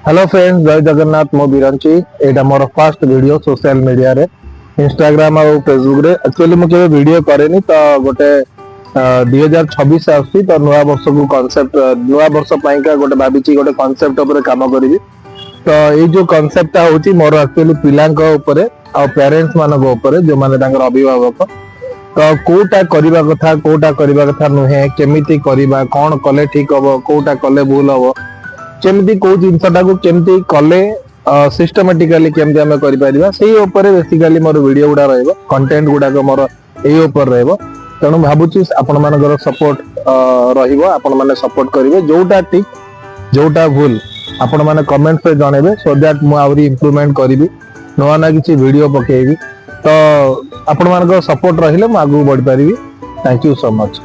Hello friends, जय जगन्नाथ। मो बिरंची एटा more first video social media रे, इंस्टाग्राम और फेसबुक रे। एक्चुअली मु केबे वीडियो करेनी तो गोटे 2026 आसी तो नुआ वर्ष को कांसेप्ट नुआ वर्ष पाइका गोटे भाबिची गोटे कांसेप्ट ऊपर काम करिवि। तो ये जो कांसेप्ट होची मोर एक्चुअली पिलांक ऊपर आ पेरेंट्स मानक ऊपर जो माने तांकर अभिभावक तो कोटा करिबा कथा नुहे, केमिति करिबा, कोन कले ठीक हबो, कोटा कले भूल हबो, केमती को जिनसटा को केमती कले सिस्टमैटिकली केमती हमें करि परिबा सेही ऊपर बेसिकली मोर वीडियो गुडा रहइबो। कंटेंट गुडा को मोर एही ऊपर रहइबो। तेणु भाबुची आपण मानकर सपोर्ट रहिबो, आपण माने सपोर्ट करिवे। जोटा ठीक जोटा भूल आपण माने कमेंट पे जणेबे, सो दैट मु आवरी इंप्रूवमेंट करिवि, नवा ना किछि वीडियो पकेइबि। तो आपण मानकर सपोर्ट रहिले मु आगु बढ़ि परिबि। Thank you so much.